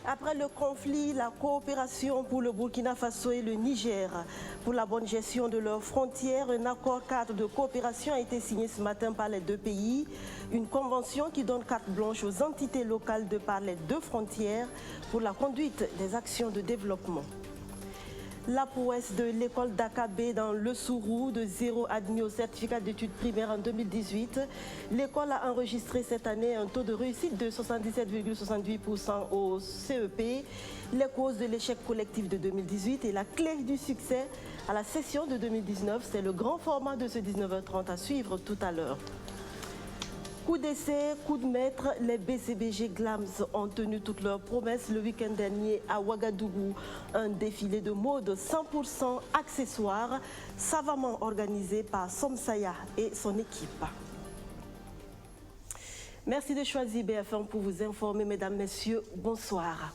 Après le conflit, la coopération pour le Burkina Faso et le Niger pour la bonne gestion de leurs frontières, un accord cadre de coopération a été signé ce matin par les deux pays. Une convention qui donne carte blanche aux entités locales de par les deux frontières pour la conduite des actions de développement. La prouesse de l'école d'Akabé dans le Sourou, de zéro admis au certificat d'études primaires en 2018. L'école a enregistré cette année un taux de réussite de 77,68% au CEP. Les causes de l'échec collectif de 2018 et la clé du succès à la session de 2019, c'est le grand format de ce 19h30 à suivre tout à l'heure. Coup d'essai, coup de maître, les BCBG Glams ont tenu toutes leurs promesses le week-end dernier à Ouagadougou. Un défilé de mode 100% accessoires, savamment organisé par Somsaya et son équipe. Merci de choisir BFM pour vous informer, mesdames, messieurs, bonsoir.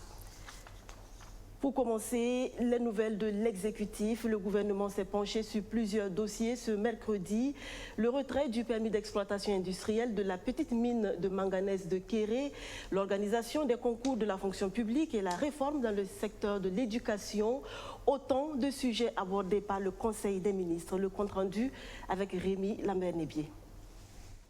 Pour commencer, les nouvelles de l'exécutif. Le gouvernement s'est penché sur plusieurs dossiers ce mercredi. Le retrait du permis d'exploitation industrielle de la petite mine de manganèse de Kéré, l'organisation des concours de la fonction publique et la réforme dans le secteur de l'éducation. Autant de sujets abordés par le Conseil des ministres. Le compte-rendu avec Rémi Lambert-Nébier.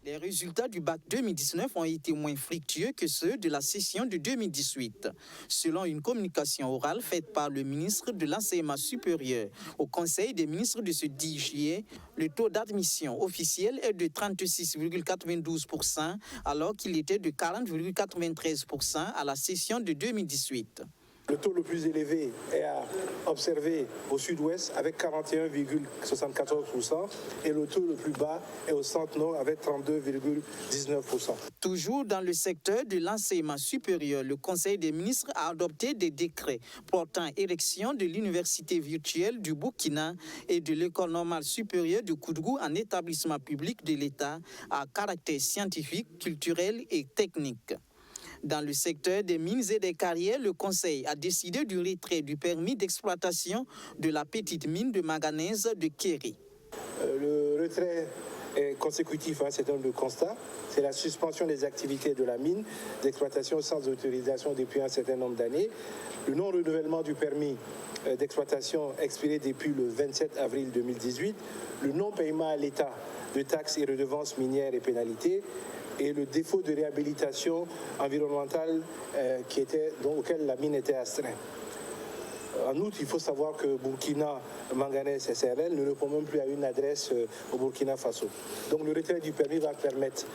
Les résultats du bac 2019 ont été moins fructueux que ceux de la session de 2018. Selon une communication orale faite par le ministre de l'Enseignement supérieur au Conseil des ministres de ce 10 juillet, le taux d'admission officiel est de 36,92% alors qu'il était de 40,93% à la session de 2018. Le taux le plus élevé est à observer au sud-ouest avec 41,74% et le taux le plus bas est au centre-nord avec 32,19%. Toujours dans le secteur de l'enseignement supérieur, le Conseil des ministres a adopté des décrets portant érection de l'université virtuelle du Burkina et de l'école normale supérieure de Koudougou en établissement public de l'État à caractère scientifique, culturel et technique. Dans le secteur des mines et des carrières, le Conseil a décidé du retrait du permis d'exploitation de la petite mine de manganèse de Kéré. Le retrait est consécutif à un certain nombre de constats. C'est la suspension des activités de la mine d'exploitation sans autorisation depuis un certain nombre d'années. Le non-renouvellement du permis d'exploitation expiré depuis le 27 avril 2018. Le non-paiement à l'État de taxes et redevances minières et pénalités. Et le défaut de réhabilitation environnementale auquel la mine était astreinte. En outre, il faut savoir que Burkina Manganèse SRL ne répond même plus à une adresse au Burkina Faso. Donc le retrait du permis va permettre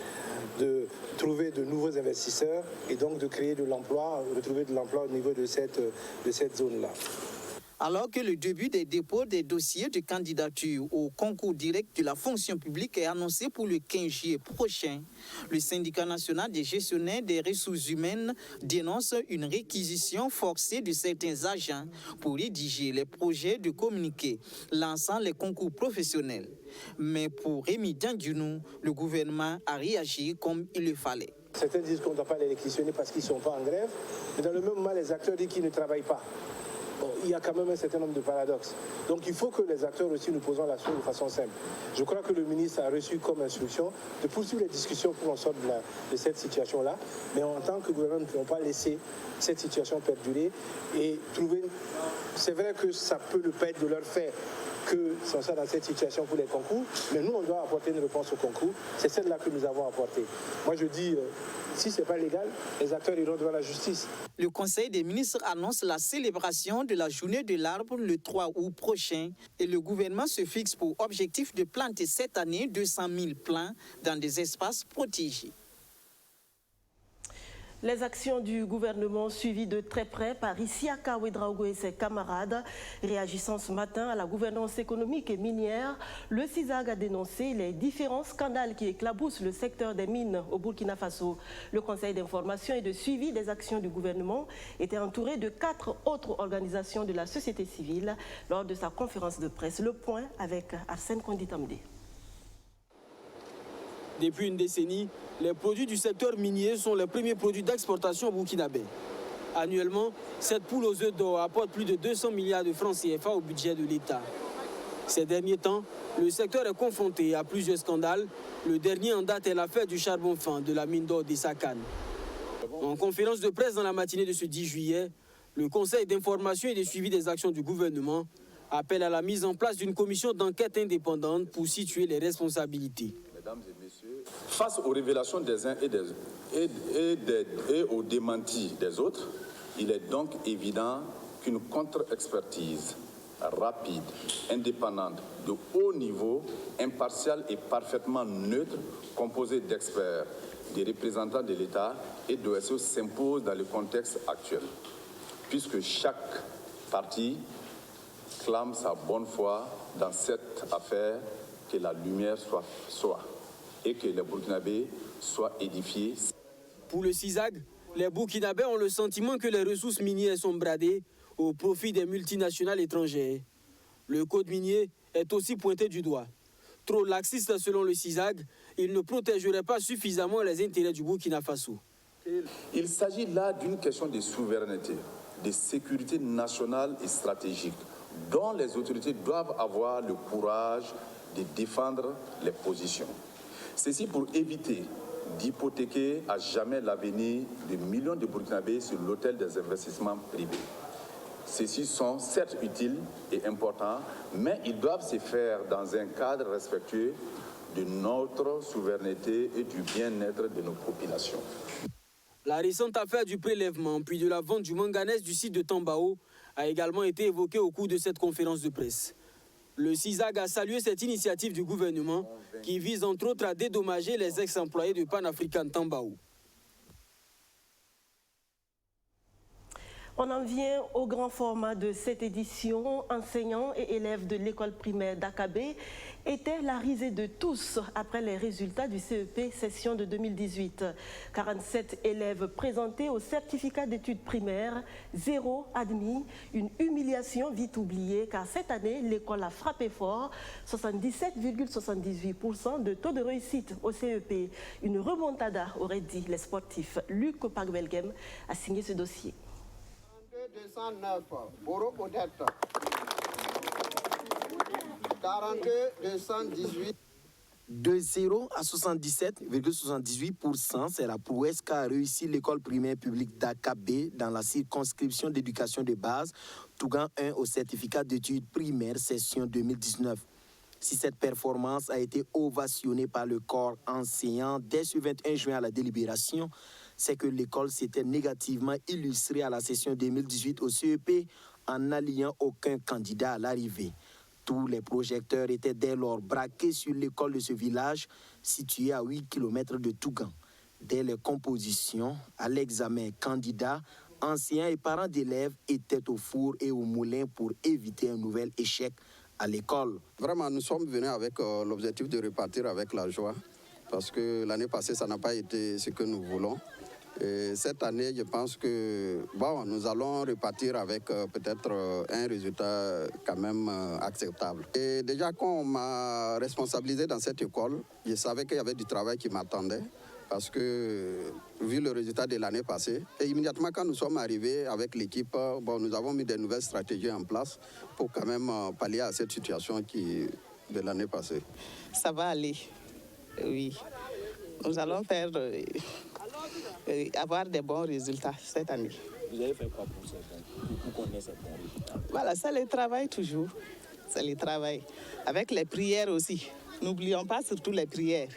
de trouver de nouveaux investisseurs et donc de créer de l'emploi, retrouver de l'emploi au niveau de cette zone-là. Alors que le début des dépôts des dossiers de candidature au concours direct de la fonction publique est annoncé pour le 15 juillet prochain, le syndicat national des gestionnaires des ressources humaines dénonce une réquisition forcée de certains agents pour rédiger les projets de communiqué lançant les concours professionnels. Mais pour Rémi Dandjounou, le gouvernement a réagi comme il le fallait. Certains disent qu'on ne doit pas les réquisitionner parce qu'ils ne sont pas en grève, mais dans le même moment, les acteurs disent qu'ils ne travaillent pas. Bon, il y a quand même un certain nombre de paradoxes. Donc il faut que les acteurs aussi nous posons la chose de façon simple. Je crois que le ministre a reçu comme instruction de poursuivre les discussions pour en sortir de cette situation-là. Mais en tant que gouvernement, nous ne pouvons pas laisser cette situation perdurer et trouver... C'est vrai que ça peut ne pas être de leur fait que sont ça dans cette situation pour les concours, mais nous, on doit apporter une réponse au concours. C'est celle-là que nous avons apportée. Moi, je dis, si ce n'est pas légal, les acteurs iront devant la justice. Le Conseil des ministres annonce la célébration de la journée de l'arbre le 3 août prochain et le gouvernement se fixe pour objectif de planter cette année 200 000 plants dans des espaces protégés. Les actions du gouvernement suivies de très près par Isiaka Ouedraogo et ses camarades. Réagissant ce matin à la gouvernance économique et minière, le CISAG a dénoncé les différents scandales qui éclaboussent le secteur des mines au Burkina Faso. Le Conseil d'information et de suivi des actions du gouvernement était entouré de 4 autres organisations de la société civile lors de sa conférence de presse. Le point avec Arsène Konditamde. Depuis une décennie, les produits du secteur minier sont les premiers produits d'exportation burkinabé. Annuellement, cette poule aux œufs d'or apporte plus de 200 milliards de francs CFA au budget de l'État. Ces derniers temps, le secteur est confronté à plusieurs scandales. Le dernier en date est l'affaire du charbon fin de la mine d'or d'Issakane. En conférence de presse dans la matinée de ce 10 juillet, le Conseil d'information et de suivi des actions du gouvernement appelle à la mise en place d'une commission d'enquête indépendante pour situer les responsabilités. Mesdames et messieurs, face aux révélations des uns et aux démentis des autres, il est donc évident qu'une contre-expertise rapide, indépendante, de haut niveau, impartiale et parfaitement neutre, composée d'experts, des représentants de l'État et d'OSO s'impose dans le contexte actuel, puisque chaque partie clame sa bonne foi dans cette affaire, que la lumière soit et que les Burkinabés soient édifiés. Pour le CISAG, les Burkinabés ont le sentiment que les ressources minières sont bradées au profit des multinationales étrangères. Le code minier est aussi pointé du doigt. Trop laxiste selon le CISAG, il ne protégerait pas suffisamment les intérêts du Burkina Faso. Il s'agit là d'une question de souveraineté, de sécurité nationale et stratégique, dont les autorités doivent avoir le courage de défendre les positions. Ceci pour éviter d'hypothéquer à jamais l'avenir de millions de Burkinabés sur l'autel des investissements privés. Ceux-ci sont certes utiles et importants, mais ils doivent se faire dans un cadre respectueux de notre souveraineté et du bien-être de nos populations. La récente affaire du prélèvement puis de la vente du manganèse du site de Tambao a également été évoquée au cours de cette conférence de presse. Le CISAG a salué cette initiative du gouvernement qui vise entre autres à dédommager les ex-employés de Pan-African Tambao. On en vient au grand format de cette édition. Enseignants et élèves de l'école primaire d'Akabé étaient la risée de tous après les résultats du CEP session de 2018. 47 élèves présentés au certificat d'études primaires, 0 admis, une humiliation vite oubliée car cette année, l'école a frappé fort, 77,78% de taux de réussite au CEP. Une remontada, aurait dit les sportifs. Luc Pagwelgem a signé ce dossier. 209, Boro Odette. 42 218. De 0 à 77,78%, c'est la prouesse qu'a réussi l'école primaire publique d'Akabé dans la circonscription d'éducation de base, Tougan 1 au certificat d'études primaires session 2019. Si cette performance a été ovationnée par le corps enseignant dès ce 21 juin à la délibération, c'est que l'école s'était négativement illustrée à la session 2018 au CEP en n'alliant aucun candidat à l'arrivée. Tous les projecteurs étaient dès lors braqués sur l'école de ce village situé à 8 km de Tougan. Dès les compositions, à l'examen, candidats, enseignants et parents d'élèves étaient au four et au moulin pour éviter un nouvel échec à l'école. Vraiment, nous sommes venus avec l'objectif de repartir avec la joie parce que l'année passée, ça n'a pas été ce que nous voulons. Et cette année, je pense que nous allons repartir avec peut-être un résultat quand même acceptable. Et déjà, quand on m'a responsabilisé dans cette école, je savais qu'il y avait du travail qui m'attendait. Parce que, vu le résultat de l'année passée, et immédiatement quand nous sommes arrivés avec l'équipe, nous avons mis de nouvelles stratégies en place pour quand même pallier à cette situation de l'année passée. Ça va aller, oui. Nous allons faire... avoir des bons résultats cette année. Vous avez fait quoi pour connaître ces bons résultats? Voilà, c'est le travail toujours. C'est le travail. Avec les prières aussi. N'oublions pas surtout les prières.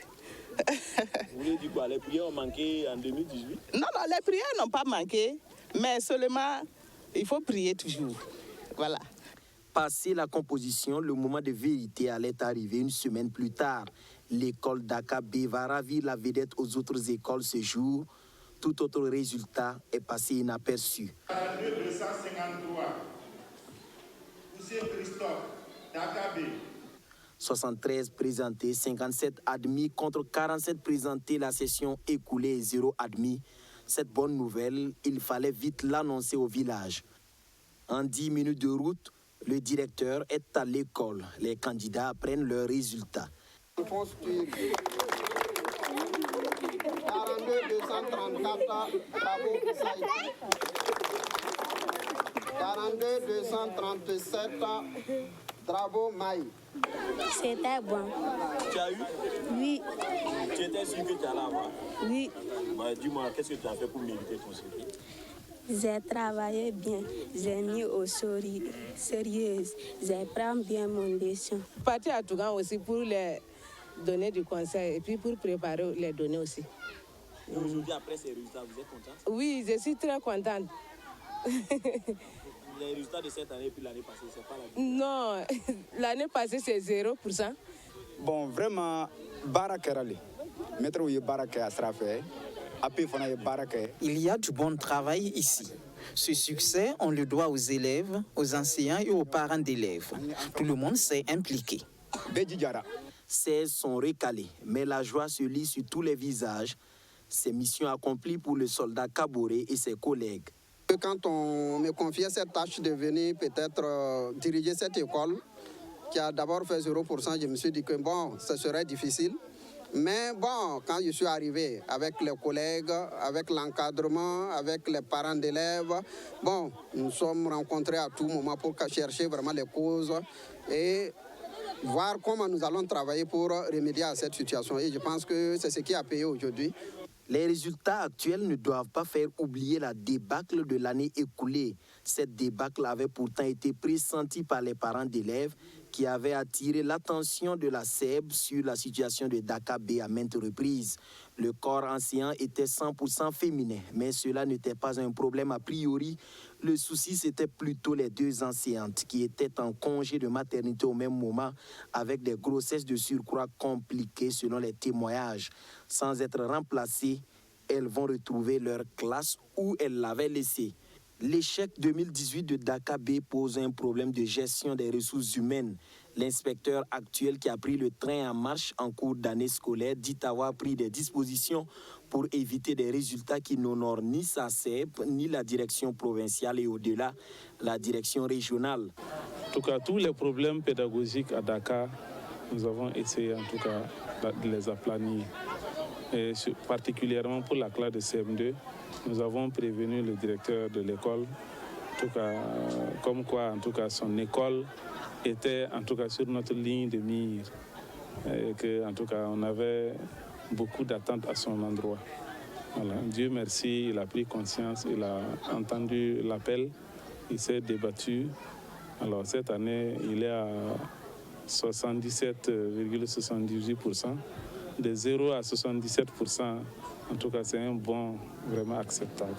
Vous voulez dire quoi? Les prières ont manqué en 2018? Non, les prières n'ont pas manqué, mais seulement il faut prier toujours. Voilà. Passé la composition, le moment de vérité allait arriver une semaine plus tard. L'école d'Akabé va ravir la vedette aux autres écoles ce jour. Tout autre résultat est passé inaperçu. 253, Poussé Christophe d'Akabé. 73 présentés, 57 admis contre 47 présentés la session écoulée et 0 admis. Cette bonne nouvelle, il fallait vite l'annoncer au village. En 10 minutes de route, le directeur est à l'école. Les candidats apprennent leurs résultats. 42 234, bravo Saïd. 42 237, Bravo, Maï. C'était bon. Tu as eu? Oui. Tu étais sûr que tu allais avoir? Oui. Bah, dis-moi, qu'est-ce que tu as fait pour mériter ton circuit? J'ai travaillé bien. J'ai mis au sérieux. J'ai pris bien mon leçon. Parti à Tougan aussi pour les donner du conseil et puis pour préparer les données aussi. Et aujourd'hui, après ces résultats, vous êtes contente? Oui, je suis très contente. Les résultats de cette année et puis l'année passée, c'est pas la même? Non, l'année passée c'est 0%. Bon, vraiment, Barakarali. Maître Ouye Baraka Astrafé. Il y a du bon travail ici. Ce succès, on le doit aux élèves, aux enseignants et aux parents d'élèves. Tout le monde s'est impliqué. 16 sont recalés, mais la joie se lit sur tous les visages. C'est mission accomplie pour le soldat Kaboré et ses collègues. Quand on me confiait cette tâche de venir peut-être diriger cette école, qui a d'abord fait 0%, je me suis dit que bon, ce serait difficile. Mais bon, quand je suis arrivé avec les collègues, avec l'encadrement, avec les parents d'élèves, bon, nous sommes rencontrés à tout moment pour chercher vraiment les causes et voir comment nous allons travailler pour remédier à cette situation. Et je pense que c'est ce qui a payé aujourd'hui. Les résultats actuels ne doivent pas faire oublier la débâcle de l'année écoulée. Cette débâcle avait pourtant été pressentie par les parents d'élèves qui avaient attiré l'attention de la SEB sur la situation de Dakar B à maintes reprises. Le corps enseignant était 100% féminin, mais cela n'était pas un problème a priori. Le souci, c'était plutôt les deux enseignantes qui étaient en congé de maternité au même moment, avec des grossesses de surcroît compliquées selon les témoignages. Sans être remplacées, elles vont retrouver leur classe où elles l'avaient laissée. L'échec 2018 de Dakar B pose un problème de gestion des ressources humaines. L'inspecteur actuel qui a pris le train en marche en cours d'année scolaire dit avoir pris des dispositions pour éviter des résultats qui n'honorent ni sa SEP, ni la direction provinciale et au-delà, la direction régionale. En tout cas, tous les problèmes pédagogiques à Dakar, nous avons essayé en tout cas de les aplanir. Et particulièrement pour la classe de CM2, nous avons prévenu le directeur de l'école, en tout cas, comme quoi en tout cas, son école était en tout cas sur notre ligne de mire. Et que, en tout cas, on avait beaucoup d'attentes à son endroit. Voilà. Dieu merci, il a pris conscience, il a entendu l'appel, il s'est débattu. Alors cette année, il est à 77,78%. De 0 à 77%, en tout cas, c'est un bond vraiment acceptable.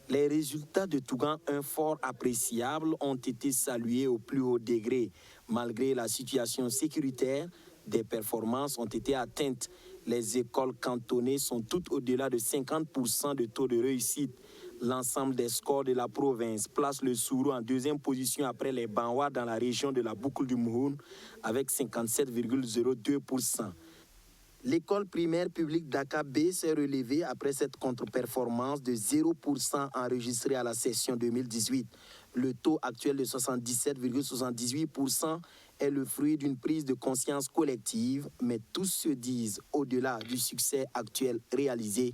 Les résultats de Tougan, un fort appréciable, ont été salués au plus haut degré. Malgré la situation sécuritaire, des performances ont été atteintes. Les écoles cantonnées sont toutes au-delà de 50% de taux de réussite. L'ensemble des scores de la province place le Sourou en deuxième position après les Banwa dans la région de la boucle du Mouhoun avec 57,02%. L'école primaire publique Dakar B s'est relevée après cette contre-performance de 0% enregistrée à la session 2018. Le taux actuel de 77,78% est le fruit d'une prise de conscience collective, mais tous se disent, au-delà du succès actuel réalisé,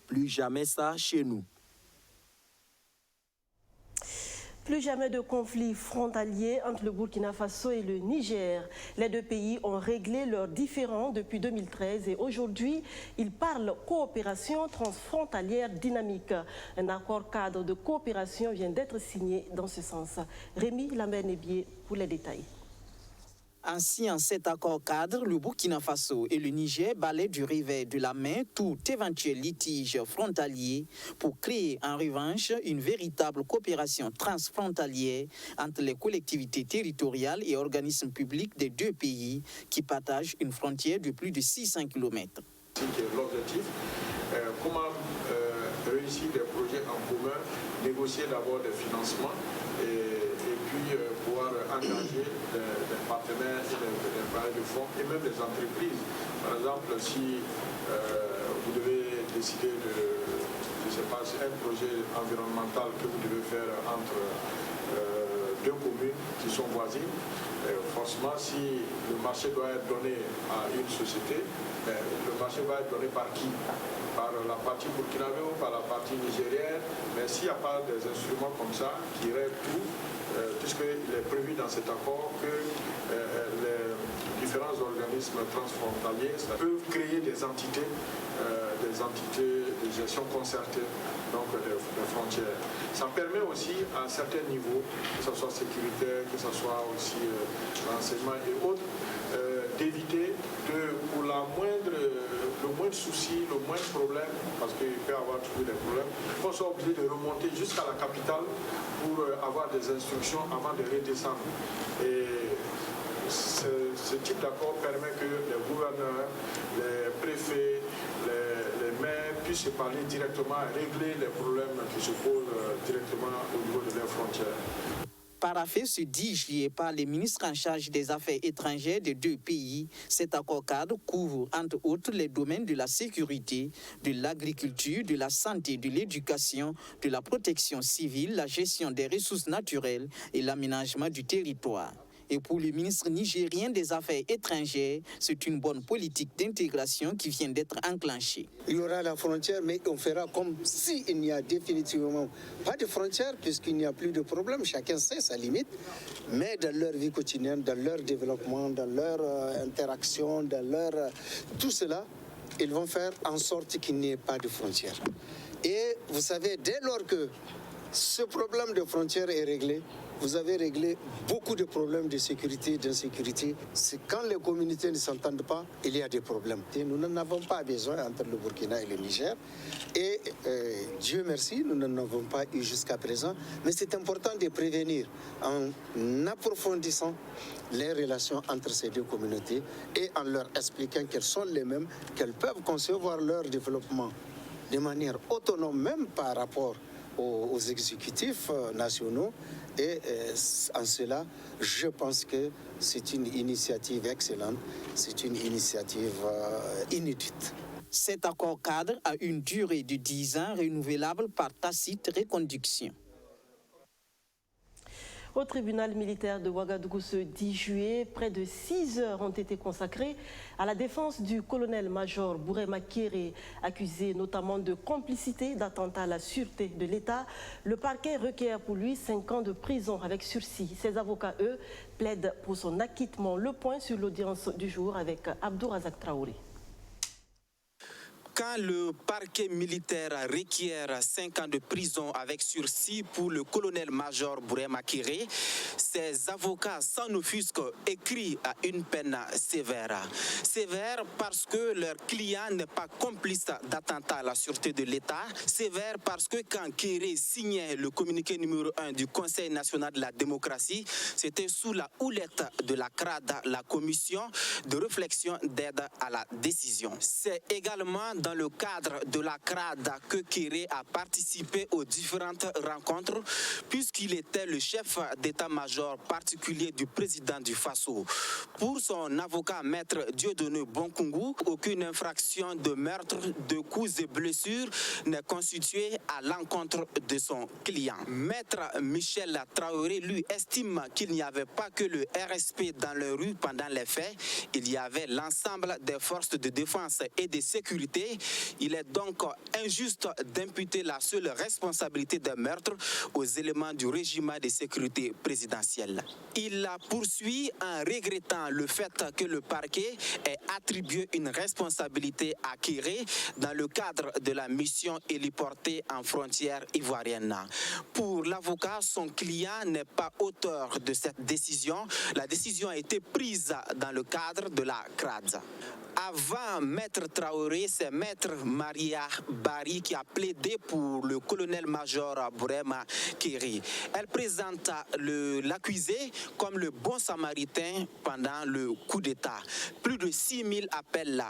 plus jamais ça chez nous. Plus jamais de conflits frontaliers entre le Burkina Faso et le Niger. Les deux pays ont réglé leurs différends depuis 2013 et aujourd'hui, ils parlent coopération transfrontalière dynamique. Un accord cadre de coopération vient d'être signé dans ce sens. Rémi Lambert-Nébier pour les détails. Ainsi, en cet accord cadre, le Burkina Faso et le Niger balaient du revers de la main tout éventuel litige frontalier pour créer en revanche une véritable coopération transfrontalière entre les collectivités territoriales et organismes publics des deux pays qui partagent une frontière de plus de 600 km. L'objectif, comment réussir des projets en commun, négocier d'abord des financements et puis pouvoir engager des partenaires et des bailleurs de fonds et même des entreprises. Par exemple, si vous devez décider de, je ne sais pas, un projet environnemental que vous devez faire entre deux communes qui sont voisines, forcément, si le marché doit être donné à une société, le marché va être donné par qui? Par la partie burkinabé ou par la partie nigérienne. Mais s'il n'y a pas des instruments comme ça qui règlent tout, puisque puisqu'il est prévu dans cet accord que les différents organismes transfrontaliers peuvent créer des entités de gestion concertée donc des frontières. Ça permet aussi à certains niveaux, que ce soit sécuritaire, que ce soit aussi renseignement et autres, d'éviter pour le moindre souci, le moindre problème, parce qu'il peut y avoir toujours des problèmes, qu'on soit obligé de remonter jusqu'à la capitale pour avoir des instructions avant de redescendre. Et ce type d'accord permet que les gouverneurs, les préfets, les maires puissent se parler directement et régler les problèmes qui se posent directement au niveau de leurs frontières. Paraphé ce 10 juillet par les ministres en charge des affaires étrangères des deux pays, cet accord cadre couvre entre autres les domaines de la sécurité, de l'agriculture, de la santé, de l'éducation, de la protection civile, la gestion des ressources naturelles et l'aménagement du territoire. Et pour le ministre nigérien des Affaires étrangères, c'est une bonne politique d'intégration qui vient d'être enclenchée. Il y aura la frontière, mais on fera comme s'il n'y a définitivement pas de frontière, puisqu'il n'y a plus de problème. Chacun sait sa limite. Mais dans leur vie quotidienne, dans leur développement, dans leur interaction, dans leur... tout cela, ils vont faire en sorte qu'il n'y ait pas de frontière. Et vous savez, dès lors que ce problème de frontière est réglé, vous avez réglé beaucoup de problèmes de sécurité et d'insécurité. C'est quand les communautés ne s'entendent pas, il y a des problèmes. Et nous n'en avons pas besoin entre le Burkina et le Niger. Et Dieu merci, nous n'en avons pas eu jusqu'à présent. Mais c'est important de prévenir en approfondissant les relations entre ces deux communautés et en leur expliquant qu'elles sont les mêmes, qu'elles peuvent concevoir leur développement de manière autonome, même par rapport aux exécutifs nationaux. Et en cela, je pense que c'est une initiative excellente, c'est une initiative inédite. Cet accord cadre a une durée de 10 ans renouvelable par tacite reconduction. Au tribunal militaire de Ouagadougou ce 10 juillet, près de 6 heures ont été consacrées à la défense du colonel-major Bourema Kéré, accusé notamment de complicité d'attentat à la sûreté de l'État. Le parquet requiert pour lui 5 ans de prison avec sursis. Ses avocats, eux, plaident pour son acquittement. Le point sur l'audience du jour avec Abdou Razak Traoré. Quand le parquet militaire requiert 5 ans de prison avec sursis pour le colonel-major Bourema Kéré, ses avocats sans offusque écrivent à une peine sévère. Sévère parce que leur client n'est pas complice d'attentat à la sûreté de l'État. Sévère parce que quand Kéré signait le communiqué numéro 1 du Conseil national de la démocratie, c'était sous la houlette de la CRAD, la commission de réflexion d'aide à la décision. C'est également dans le cadre de la CRAD que Kéré a participé aux différentes rencontres puisqu'il était le chef d'état-major particulier du président du Faso. Pour son avocat maître Dieudonné Bonkungu, aucune infraction de meurtre, de coups et blessures n'est constituée à l'encontre de son client. Maître Michel Traoré, lui, estime qu'il n'y avait pas que le RSP dans les rues pendant les faits, il y avait l'ensemble des forces de défense et de sécurité. Il est donc injuste d'imputer la seule responsabilité des meurtres aux éléments du régime de sécurité présidentielle. Il poursuit en regrettant le fait que le parquet ait attribué une responsabilité à Kéré dans le cadre de la mission héliportée en frontière ivoirienne. Pour l'avocat, son client n'est pas auteur de cette décision. La décision a été prise dans le cadre de la CRAD. Avant Maître Traoré, c'est Maître Maria Bari qui a plaidé pour le colonel-major Bourema Kéré. Elle présente l'accusé comme le bon samaritain pendant le coup d'État. Plus de 6000 appels.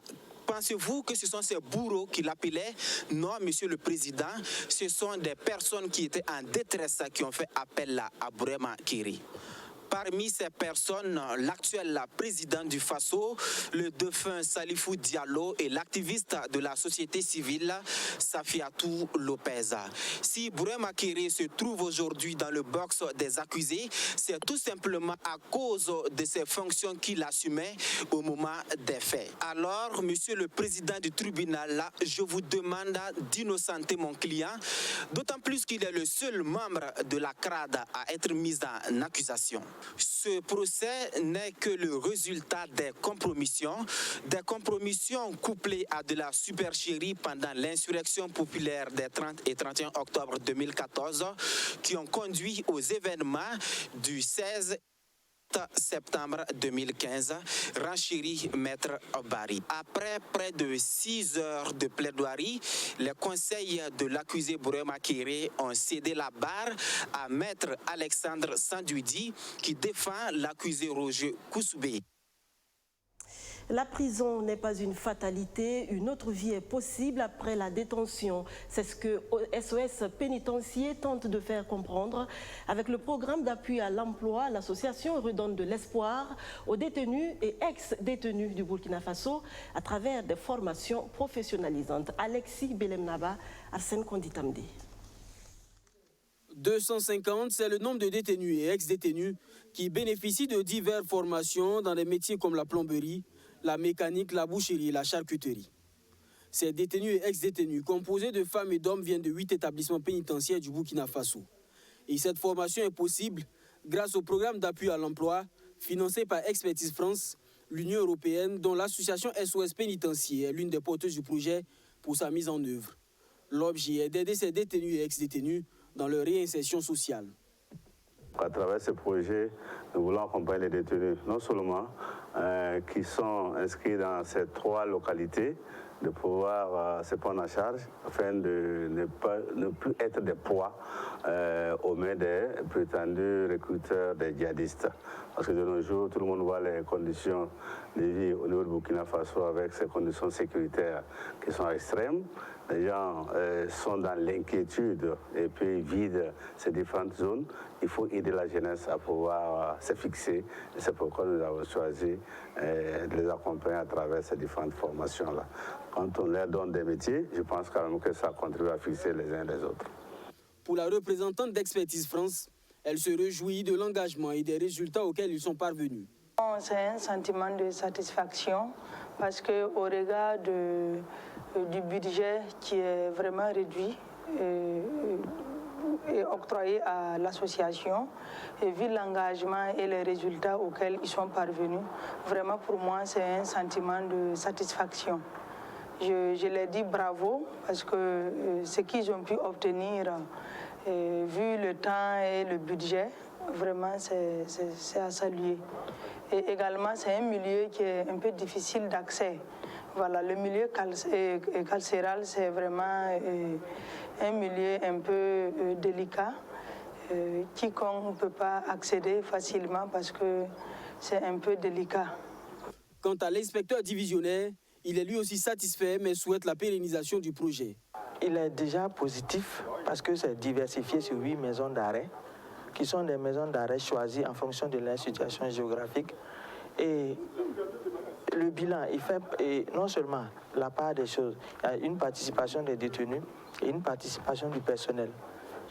Pensez-vous que ce sont ces bourreaux qui l'appelaient? Non, monsieur le président, ce sont des personnes qui étaient en détresse qui ont fait appel à Bourema Kéré. Parmi ces personnes, l'actuel président du Faso, le défunt Salifou Diallo et l'activiste de la société civile, Safiatou Lopez. Si Bouré Makere se trouve aujourd'hui dans le box des accusés, c'est tout simplement à cause de ses fonctions qu'il assumait au moment des faits. Alors, monsieur le président du tribunal, je vous demande d'innocenter mon client, d'autant plus qu'il est le seul membre de la CRAD à être mis en accusation. Ce procès n'est que le résultat des compromissions couplées à de la supercherie pendant l'insurrection populaire des 30 et 31 octobre 2014 qui ont conduit aux événements du 16 septembre 2015, renchérit Maître Barry. Après près de 6 heures de plaidoirie, les conseils de l'accusé Bouré Makere ont cédé la barre à Maître Alexandre Sanduidi qui défend l'accusé Roger Koussoubé. La prison n'est pas une fatalité, une autre vie est possible après la détention. C'est ce que SOS Pénitencier tente de faire comprendre. Avec le programme d'appui à l'emploi, l'association redonne de l'espoir aux détenus et ex-détenus du Burkina Faso à travers des formations professionnalisantes. Alexis Belemnaba, Arsène Konditamdi. 250, c'est le nombre de détenus et ex-détenus qui bénéficient de diverses formations dans des métiers comme la plomberie, la mécanique, la boucherie et la charcuterie. Ces détenus et ex-détenus, composés de femmes et d'hommes, viennent de 8 établissements pénitentiaires du Burkina Faso. Et cette formation est possible grâce au programme d'appui à l'emploi financé par Expertise France, l'Union européenne, dont l'association SOS Pénitencier est l'une des porteuses du projet pour sa mise en œuvre. L'objet est d'aider ces détenus et ex-détenus dans leur réinsertion sociale. À travers ce projet, nous voulons accompagner les détenus, non seulement qui sont inscrits dans ces 3 localités, de pouvoir se prendre en charge afin de ne plus être des poids aux mains des prétendus recruteurs des djihadistes. Parce que de nos jours, tout le monde voit les conditions de vie au niveau du Burkina Faso avec ces conditions sécuritaires qui sont extrêmes. Les gens sont dans l'inquiétude et puis vident ces différentes zones. Il faut aider la jeunesse à pouvoir se fixer. Et c'est pourquoi nous avons choisi de les accompagner à travers ces différentes formations-là. Quand on leur donne des métiers, je pense quand même que ça contribue à fixer les uns les autres. Pour la représentante d'Expertise France, elle se réjouit de l'engagement et des résultats auxquels ils sont parvenus. C'est un sentiment de satisfaction parce qu'au regard du budget qui est vraiment réduit et octroyé à l'association, et vu l'engagement et les résultats auxquels ils sont parvenus, vraiment pour moi c'est un sentiment de satisfaction. Je leur dis bravo parce que ce qu'ils ont pu obtenir, vu le temps et le budget, vraiment c'est à saluer. Et également c'est un milieu qui est un peu difficile d'accès. Voilà, le milieu carcéral c'est vraiment un milieu un peu délicat. Quiconque ne peut pas accéder facilement parce que c'est un peu délicat. Quant à l'inspecteur divisionnaire, il est lui aussi satisfait mais souhaite la pérennisation du projet. Il est déjà positif parce que c'est diversifié sur 8 maisons d'arrêt qui sont des maisons d'arrêt choisies en fonction de leur situation géographique. Et le bilan, il fait non seulement la part des choses, il y a une participation des détenus et une participation du personnel.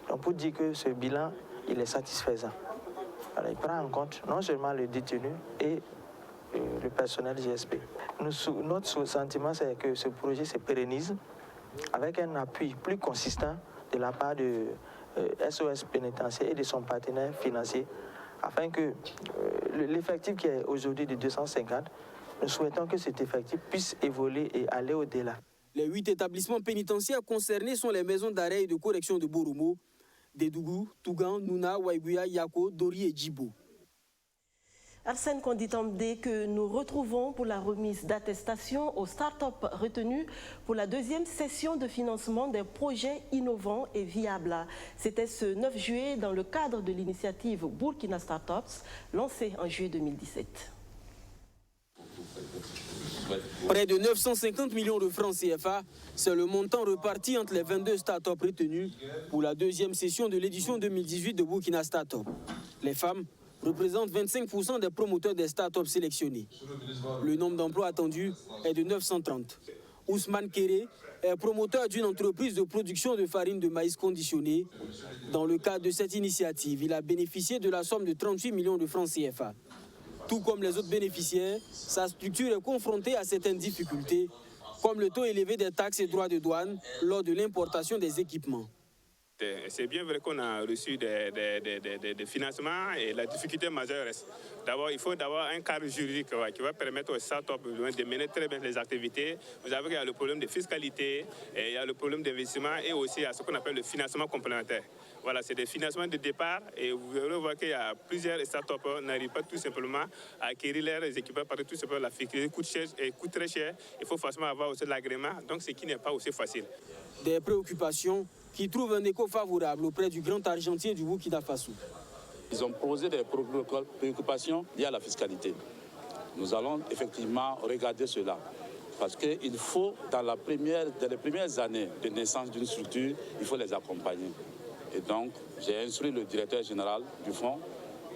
Donc pour dire que ce bilan, il est satisfaisant. Alors, il prend en compte non seulement le détenu et le personnel GSP. Notre sentiment, c'est que ce projet se pérennise avec un appui plus consistant de la part de SOS Pénitentiaire et de son partenaire financier, afin que l'effectif qui est aujourd'hui de 250, nous souhaitons que cet effectif puisse évoluer et aller au-delà. Les 8 établissements pénitentiaires concernés sont les maisons d'arrêt et de correction de Boromo, Dédougou, Tougan, Nouna, Waïbouya, Yako, Dori et Djibo. Arsène Konditamdi que nous retrouvons pour la remise d'attestation aux start-up retenues pour la 2e session de financement des projets innovants et viables. C'était ce 9 juillet dans le cadre de l'initiative Burkina Startups lancée en juillet 2017. Près de 950 millions de francs CFA, c'est le montant reparti entre les 22 start-up retenues pour la 2e session de l'édition 2018 de Burkina Startup. Les femmes représente 25% des promoteurs des startups sélectionnés. Le nombre d'emplois attendus est de 930. Ousmane Kéré est promoteur d'une entreprise de production de farine de maïs conditionnée. Dans le cadre de cette initiative, il a bénéficié de la somme de 38 millions de francs CFA. Tout comme les autres bénéficiaires, sa structure est confrontée à certaines difficultés, comme le taux élevé des taxes et droits de douane lors de l'importation des équipements. C'est bien vrai qu'on a reçu des financements et la difficulté majeure reste. D'abord, il faut d'avoir un cadre juridique qui va permettre aux startups de mener très bien les activités. Vous savez qu'il y a le problème de fiscalité, et il y a le problème d'investissement et aussi il y a ce qu'on appelle le financement complémentaire. Voilà, c'est des financements de départ et vous allez voir qu'il y a plusieurs startups qui n'arrivent pas tout simplement à acquérir leurs équipements parce que tout simplement la fiscalité coûte très cher. Il faut forcément avoir aussi de l'agrément, donc ce qui n'est pas aussi facile. Des préoccupations qui trouvent un écho favorable auprès du grand argentier du Burkina Faso. Ils ont posé des préoccupations liées à la fiscalité. Nous allons effectivement regarder cela. Parce qu'il faut, dans les premières années de naissance d'une structure, il faut les accompagner. Et donc, j'ai instruit le directeur général du fonds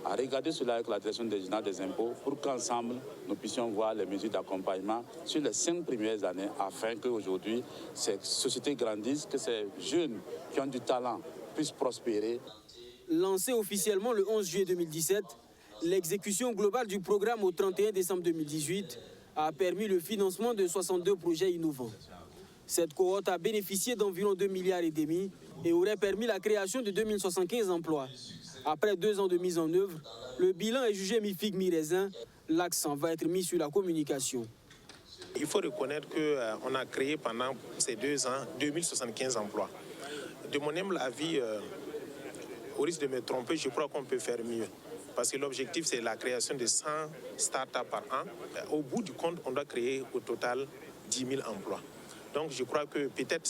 à regarder cela avec la direction générale des impôts pour qu'ensemble, nous puissions voir les mesures d'accompagnement sur les 5 premières années afin qu'aujourd'hui, ces sociétés grandissent, que ces jeunes qui ont du talent puissent prospérer. Lancé officiellement le 11 juillet 2017, l'exécution globale du programme au 31 décembre 2018 a permis le financement de 62 projets innovants. Cette cohorte a bénéficié d'environ 2,5 milliards et aurait permis la création de 2075 emplois. Après 2 ans de mise en œuvre, le bilan est jugé mi-figue, mi-raisin. L'accent va être mis sur la communication. Il faut reconnaître qu'on a créé pendant ces 2 ans 2075 emplois. De mon humble avis, au risque de me tromper, je crois qu'on peut faire mieux. Parce que l'objectif, c'est la création de 100 startups par an. Au bout du compte, on doit créer au total 10 000 emplois. Donc je crois que peut-être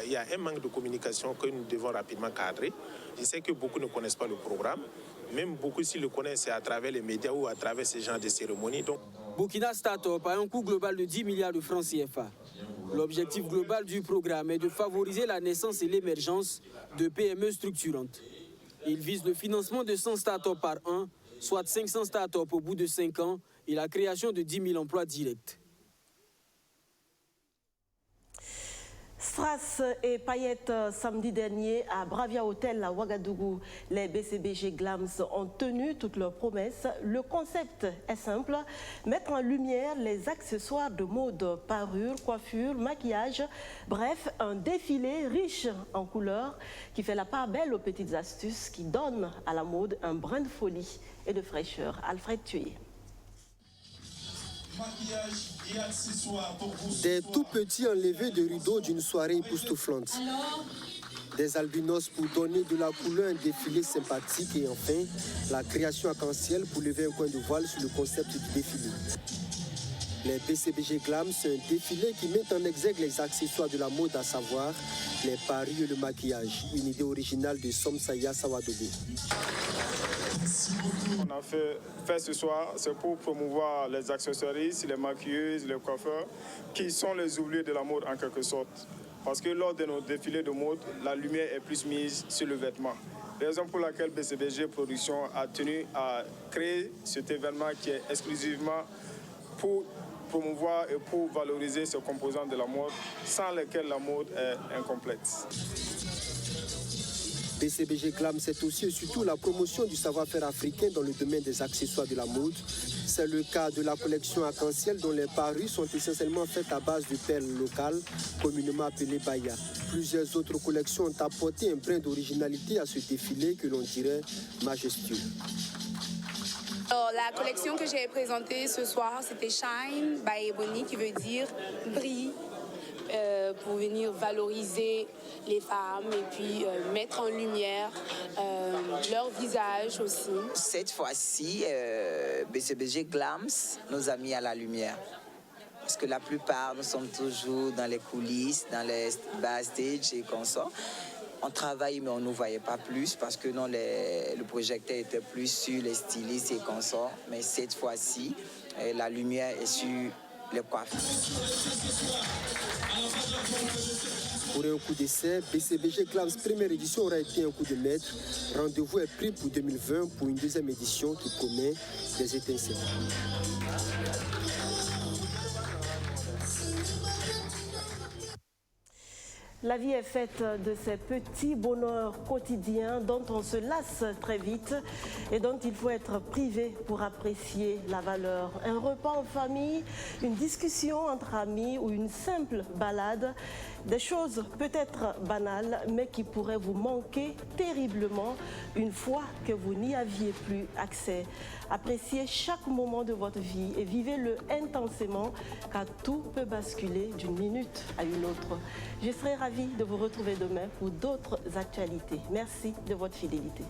il y a un manque de communication que nous devons rapidement cadrer. Je sais que beaucoup ne connaissent pas le programme. Même beaucoup, s'ils le connaissent, c'est à travers les médias ou à travers ces genres de cérémonies. Donc... Burkina Startup a un coût global de 10 milliards de francs CFA. L'objectif global du programme est de favoriser la naissance et l'émergence de PME structurantes. Il vise le financement de 100 startups par an, soit 500 startups au bout de 5 ans et la création de 10 000 emplois directs. Strass et paillettes samedi dernier à Bravia Hotel à Ouagadougou. Les BCBG Glams ont tenu toutes leurs promesses. Le concept est simple, mettre en lumière les accessoires de mode, parures, coiffures, maquillage. Bref, un défilé riche en couleurs qui fait la part belle aux petites astuces qui donnent à la mode un brin de folie et de fraîcheur. Alfred Thuy. Des tout petits enlevés de rideaux d'une soirée époustouflante. Des albinos pour donner de la couleur, un défilé sympathique et enfin, la création arc-en-ciel pour lever un coin de voile sur le concept du défilé. Les BCBG Glam, c'est un défilé qui met en exergue les accessoires de la mode, à savoir les parures et le maquillage. Une idée originale de Somsaya Sawadogo. On a fait ce soir, c'est pour promouvoir les accessoiristes, les maquilleuses, les coiffeurs, qui sont les oubliés de la mode en quelque sorte. Parce que lors de nos défilés de mode, la lumière est plus mise sur le vêtement. Raison pour laquelle BCBG Production a tenu à créer cet événement qui est exclusivement pour promouvoir et pour valoriser ces composants de la mode, sans lesquels la mode est incomplète. BCBG Glam, c'est aussi et surtout la promotion du savoir-faire africain dans le domaine des accessoires de la mode. C'est le cas de la collection arc-en-ciel dont les parures sont essentiellement faites à base de perles locales, communément appelées baya. Plusieurs autres collections ont apporté un brin d'originalité à ce défilé que l'on dirait majestueux. Alors, la collection que j'ai présentée ce soir, c'était Shine by Ebony, qui veut dire brille, pour venir valoriser les femmes et puis mettre en lumière leur visage aussi. Cette fois-ci, BCBG Glams nous a mis à la lumière. Parce que la plupart, nous sommes toujours dans les coulisses, dans les backstage et consorts. On travaille, mais on ne nous voyait pas plus parce que non, le projecteur était plus sur les stylistes et consorts. Mais cette fois-ci, la lumière est sur les coiffes. Pour un coup d'essai, BCBG Clams première édition aura été un coup de maître. Rendez-vous est pris pour 2020 pour une deuxième édition qui promet des étincelles. La vie est faite de ces petits bonheurs quotidiens dont on se lasse très vite et dont il faut être privé pour apprécier la valeur. Un repas en famille, une discussion entre amis ou une simple balade, des choses peut-être banales mais qui pourraient vous manquer terriblement une fois que vous n'y aviez plus accès. Appréciez chaque moment de votre vie et vivez-le intensément car tout peut basculer d'une minute à une autre. Je serai ravie de vous retrouver demain pour d'autres actualités. Merci de votre fidélité.